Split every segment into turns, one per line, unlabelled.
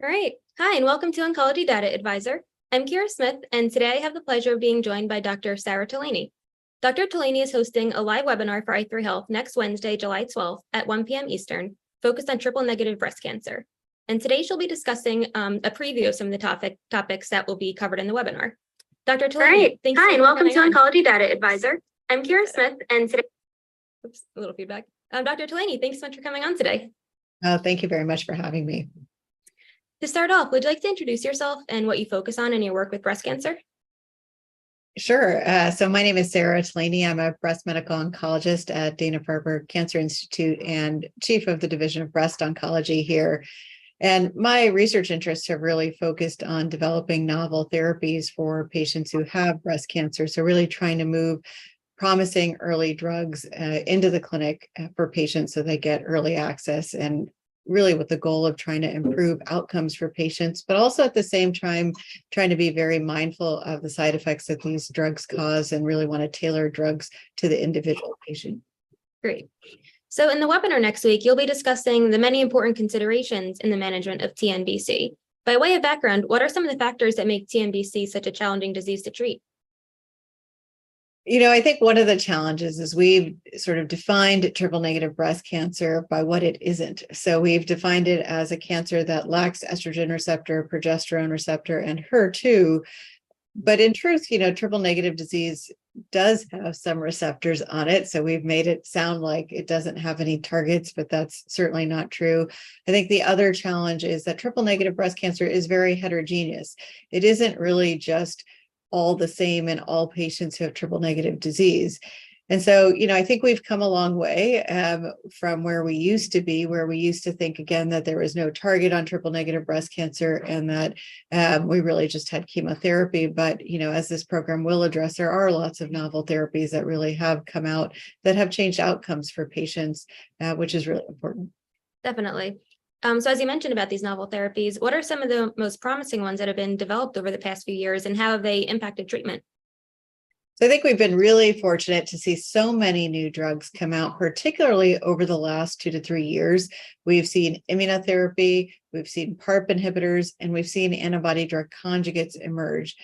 All right. Hi, and welcome to Oncology Data Advisor. I'm Kira Smith, and today I have the pleasure of being joined by Dr. Sarah Delaney. Dr. Delaney is hosting a live webinar for i3 Health next Wednesday, July 12th at 1 p.m. Eastern, focused on triple-negative breast cancer. And today she'll be discussing a preview of some of the topics that will be covered in the webinar. Dr. Delaney, thanks. Hi, and welcome to Oncology Data Advisor. I'm Kira Smith, and today, oops, a little feedback. Dr. Delaney, thanks so much for coming on today.
Oh, thank you very much for having me.
To start off, would you like to introduce yourself and what you focus on in your work with breast cancer?
Sure. So my name is Sarah Delaney. I'm a breast medical oncologist at Dana-Farber Cancer Institute and chief of the Division of Breast Oncology here. And my research interests have really focused on developing novel therapies for patients who have breast cancer. So really trying to move promising early drugs into the clinic for patients so they get early access, and really with the goal of trying to improve outcomes for patients, but also at the same time, trying to be very mindful of the side effects that these drugs cause and really want to tailor drugs to the individual patient.
Great. So in the webinar next week, you'll be discussing the many important considerations in the management of TNBC. By way of background, what are some of the factors that make TNBC such a challenging disease to treat?
I think one of the challenges is we've sort of defined triple negative breast cancer by what it isn't. So we've defined it as a cancer that lacks estrogen receptor, progesterone receptor, and HER2. But in truth, triple negative disease does have some receptors on it. So we've made it sound like it doesn't have any targets, but that's certainly not true. I think the other challenge is that triple negative breast cancer is very heterogeneous. It isn't really just all the same in all patients who have triple negative disease. And so, I think we've come a long way from where we used to be, where we used to think, again, that there was no target on triple negative breast cancer and that we really just had chemotherapy. But, as this program will address, there are lots of novel therapies that really have come out that have changed outcomes for patients, which is really important.
Definitely. So as you mentioned about these novel therapies, what are some of the most promising ones that have been developed over the past few years, and how have they impacted treatment?
So I think we've been really fortunate to see so many new drugs come out, particularly over the last 2 to 3 years. We've seen immunotherapy, we've seen PARP inhibitors, and we've seen antibody drug conjugates emerge.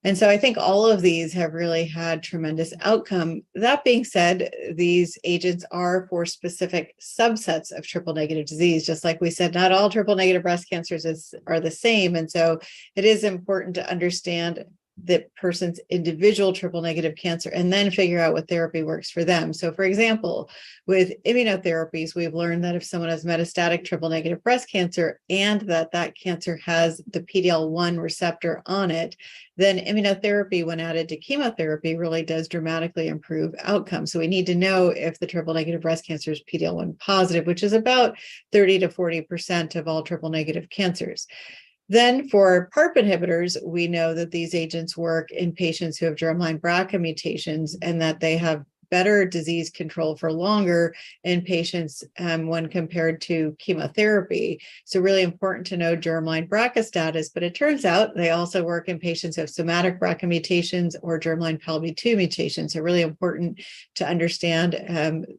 And so I think all of these have really had tremendous outcome. That being said, these agents are for specific subsets of triple negative disease. Just like we said, not all triple negative breast cancers are the same. And so it is important to understand the person's individual triple negative cancer and then figure out what therapy works for them. So for example, with immunotherapies, we've learned that if someone has metastatic triple negative breast cancer and that cancer has the PD-L1 receptor on it, then immunotherapy, when added to chemotherapy, really does dramatically improve outcomes. So we need to know if the triple negative breast cancer is PD-L1 positive, which is about 30 to 40% of all triple negative cancers. Then for PARP inhibitors, we know that these agents work in patients who have germline BRCA mutations and that they have better disease control for longer in patients when compared to chemotherapy. So really important to know germline BRCA status, but it turns out they also work in patients who have somatic BRCA mutations or germline PALB2 mutations. So really important to understand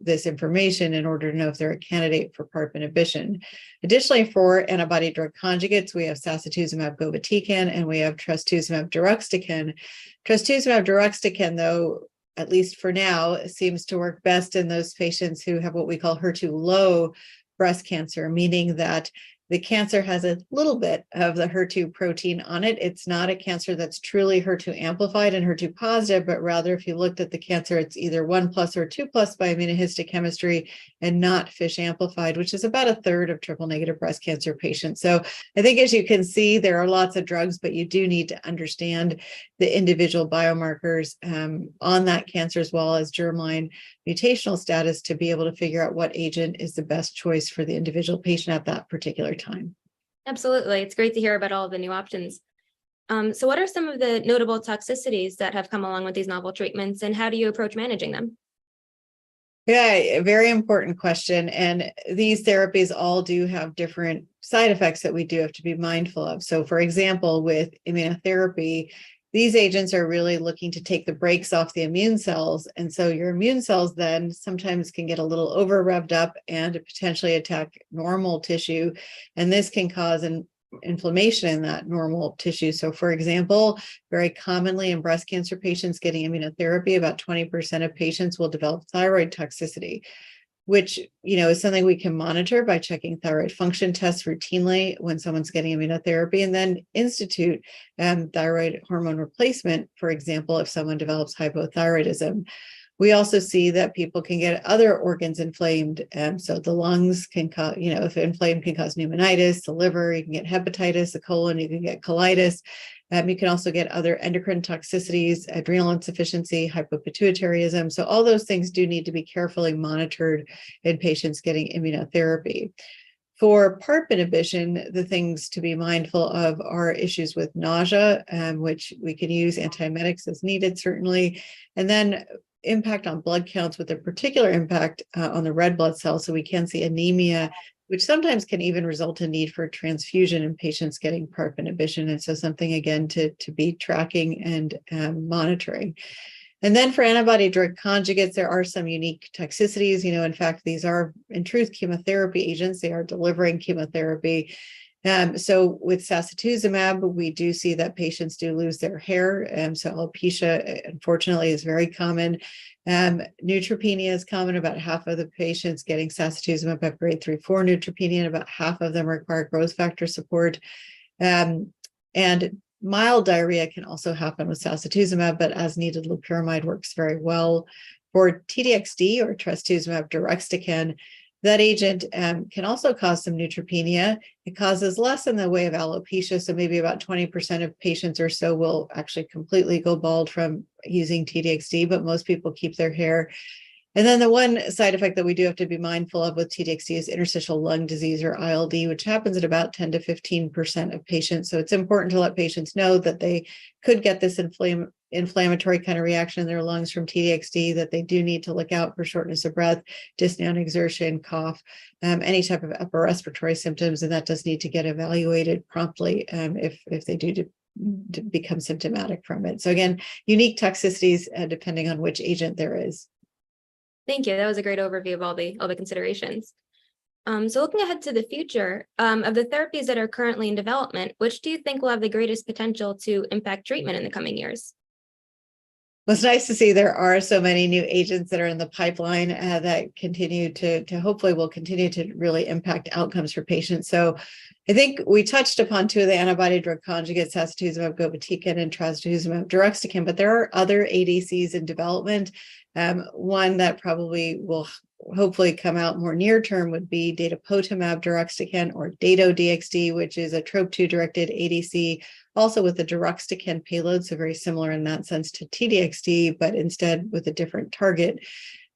this information in order to know if they're a candidate for PARP inhibition. Additionally, for antibody drug conjugates, we have sacituzumab govitecan and we have trastuzumab deruxtecan. Trastuzumab deruxtecan, though, at least for now, seems to work best in those patients who have what we call HER2 low breast cancer, meaning that the cancer has a little bit of the HER2 protein on it. It's not a cancer that's truly HER2 amplified and HER2 positive, but rather if you looked at the cancer, it's either 1+ or 2+ by immunohistochemistry and not FISH amplified, which is about a third of triple negative breast cancer patients. So I think, as you can see, there are lots of drugs, but you do need to understand the individual biomarkers on that cancer as well as germline mutational status to be able to figure out what agent is the best choice for the individual patient at that particular time.
Absolutely. It's great to hear about all of the new options. So what are some of the notable toxicities that have come along with these novel treatments, and how do you approach managing them?
Yeah, a very important question. And these therapies all do have different side effects that we do have to be mindful of. So for example, with immunotherapy, these agents are really looking to take the brakes off the immune cells. And so your immune cells then sometimes can get a little over revved up and potentially attack normal tissue. And this can cause, in inflammation in that normal tissue. So for example, very commonly in breast cancer patients getting immunotherapy, about 20% of patients will develop thyroid toxicity, which, is something we can monitor by checking thyroid function tests routinely when someone's getting immunotherapy, and then institute thyroid hormone replacement, for example, if someone develops hypothyroidism. We also see that people can get other organs inflamed. So the lungs can cause, if inflamed, can cause pneumonitis, the liver, you can get hepatitis, the colon, you can get colitis. You can also get other endocrine toxicities, adrenal insufficiency, hypopituitarism. So all those things do need to be carefully monitored in patients getting immunotherapy. For PARP inhibition, the things to be mindful of are issues with nausea, which we can use antiemetics as needed, certainly. And then impact on blood counts with a particular impact on the red blood cells. So we can see anemia, which sometimes can even result in need for transfusion in patients getting PARP inhibition. And so something, again, to be tracking and monitoring. And then for antibody drug conjugates, there are some unique toxicities. In fact, these are, in truth, chemotherapy agents. They are delivering chemotherapy. So with sacituzumab, we do see that patients do lose their hair. So alopecia, unfortunately, is very common. Neutropenia is common. About half of the patients getting sacituzumab have grade 3/4 neutropenia, and about half of them require growth factor support. And mild diarrhea can also happen with sacituzumab, but as needed, loperamide works very well. For TDXD, or trastuzumab deruxtecan, that agent can also cause some neutropenia. It causes less in the way of alopecia, so maybe about 20% of patients or so will actually completely go bald from using TDXD, but most people keep their hair. And then the one side effect that we do have to be mindful of with TDXD is interstitial lung disease, or ILD, which happens at about 10 to 15% of patients. So it's important to let patients know that they could get this inflammatory kind of reaction in their lungs from TDXD, that they do need to look out for shortness of breath, dyspnea on exertion, cough, any type of upper respiratory symptoms, and that does need to get evaluated promptly if they do to become symptomatic from it. So again, unique toxicities depending on which agent there is.
Thank you. That was a great overview of all the considerations. So looking ahead to the future, of the therapies that are currently in development, which do you think will have the greatest potential to impact treatment in the coming years?
Well, it's nice to see there are so many new agents that are in the pipeline that continue to hopefully will continue to really impact outcomes for patients. So I think we touched upon two of the antibody drug conjugates, sacituzumab govitecan and trastuzumab deruxtecan, but there are other ADCs in development. One that probably will hopefully come out more near term would be datopotamab deruxtecan, or Dato-DXd, which is a TROP2 directed ADC, also with the deruxtecan payload, so very similar in that sense to TDXd, but instead with a different target.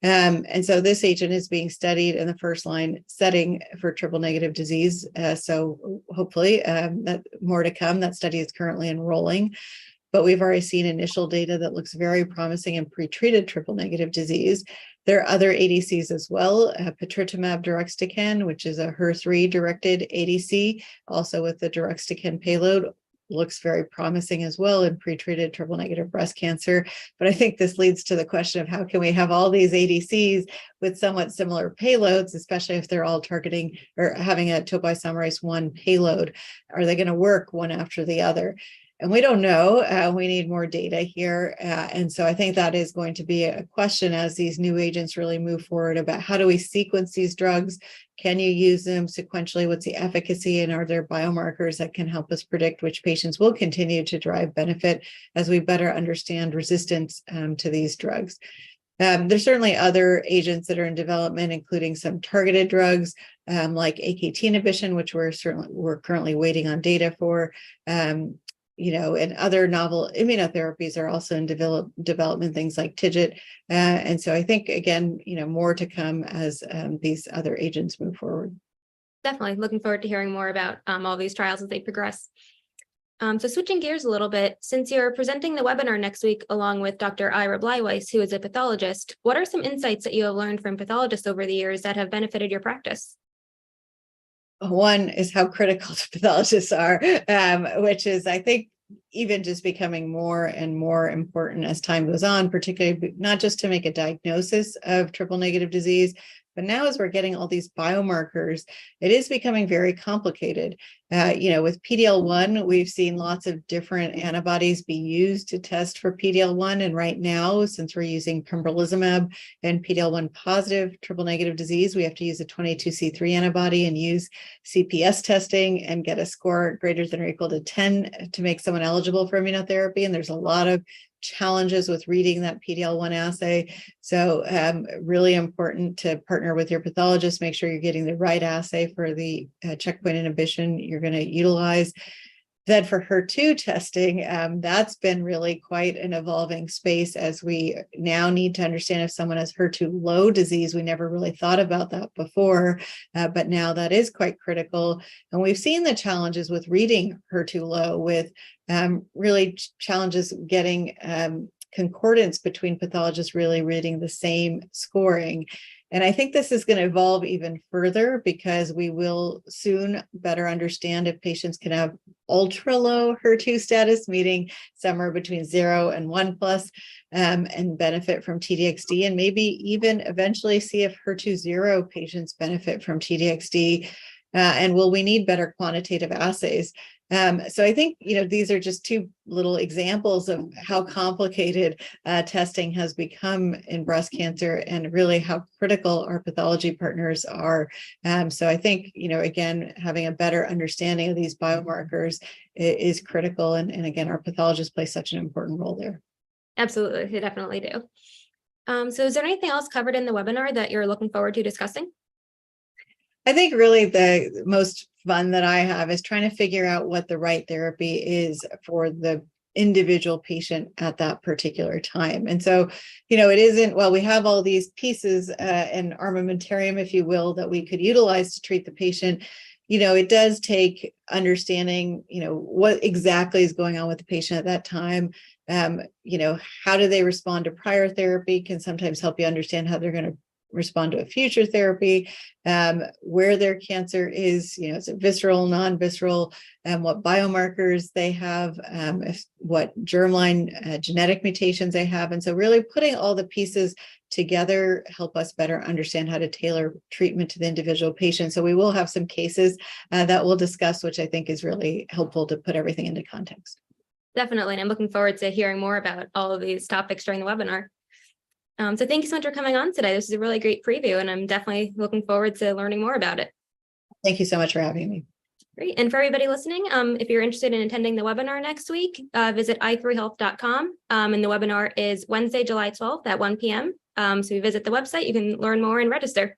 And so this agent is being studied in the first line setting for triple negative disease. So hopefully that more to come. That study is currently enrolling, but we've already seen initial data that looks very promising in pretreated triple negative disease. There are other ADCs as well, patritumab deruxtecan, which is a HER3 directed ADC, also with the deruxtecan payload, looks very promising as well in pretreated triple negative breast cancer. But I think this leads to the question of how can we have all these ADCs with somewhat similar payloads, especially if they're all targeting or having a topoisomerase 1 payload. Are they going to work one after the other? And we don't know. We need more data here. And so I think that is going to be a question as these new agents really move forward about how do we sequence these drugs? Can you use them sequentially? What's the efficacy? And are there biomarkers that can help us predict which patients will continue to drive benefit as we better understand resistance to these drugs? There's certainly other agents that are in development, including some targeted drugs like AKT inhibition, which we're currently waiting on data for. And other novel immunotherapies are also in development, things like TIGIT. And so I think, again, more to come as these other agents move forward.
Definitely looking forward to hearing more about all these trials as they progress. So switching gears a little bit, since you're presenting the webinar next week along with Dr. Ira Bleiweiss, who is a pathologist, what are some insights that you have learned from pathologists over the years that have benefited your practice?
One is how critical pathologists are, which is, I think, even just becoming more and more important as time goes on, particularly not just to make a diagnosis of triple negative disease, But now as we're getting all these biomarkers, it is becoming very complicated. With PD-L1, we've seen lots of different antibodies be used to test for PD-L1. And right now, since we're using pembrolizumab and PD-L1 positive triple negative disease, we have to use a 22C3 antibody and use CPS testing and get a score greater than or equal to 10 to make someone eligible for immunotherapy. And there's a lot of challenges with reading that PD-L1 assay. So really important to partner with your pathologist, make sure you're getting the right assay for the checkpoint inhibition you're going to utilize. Then for HER2 testing, that's been really quite an evolving space as we now need to understand if someone has HER2 low disease. We never really thought about that before, but now that is quite critical. And we've seen the challenges with reading HER2 low with really challenges getting concordance between pathologists really reading the same scoring. And I think this is going to evolve even further because we will soon better understand if patients can have ultra low HER2 status, meaning somewhere between 0 and 1 plus, and benefit from TDXD, and maybe even eventually see if HER2 0 patients benefit from TDXD. And will we need better quantitative assays? So I think, these are just two little examples of how complicated testing has become in breast cancer and really how critical our pathology partners are. So I think, again, having a better understanding of these biomarkers is critical. And again, our pathologists play such an important role there.
Absolutely, they definitely do. So is there anything else covered in the webinar that you're looking forward to discussing?
I think really the most fun that I have is trying to figure out what the right therapy is for the individual patient at that particular time. And so, it isn't, well, we have all these pieces and armamentarium, if you will, that we could utilize to treat the patient. It does take understanding, what exactly is going on with the patient at that time. How do they respond to prior therapy can sometimes help you understand how they're going to respond to a future therapy, where their cancer is, is it visceral, non-visceral, and what biomarkers they have, what germline genetic mutations they have. And so really putting all the pieces together help us better understand how to tailor treatment to the individual patient. So we will have some cases that we'll discuss, which I think is really helpful to put everything into context.
Definitely. And I'm looking forward to hearing more about all of these topics during the webinar. So thank you so much for coming on today. This is a really great preview, and I'm definitely looking forward to learning more about it.
Thank you so much for having me.
Great. And for everybody listening, if you're interested in attending the webinar next week, visit i3health.com. And the webinar is Wednesday, July 12th at 1 p.m. So if you visit the website, you can learn more and register.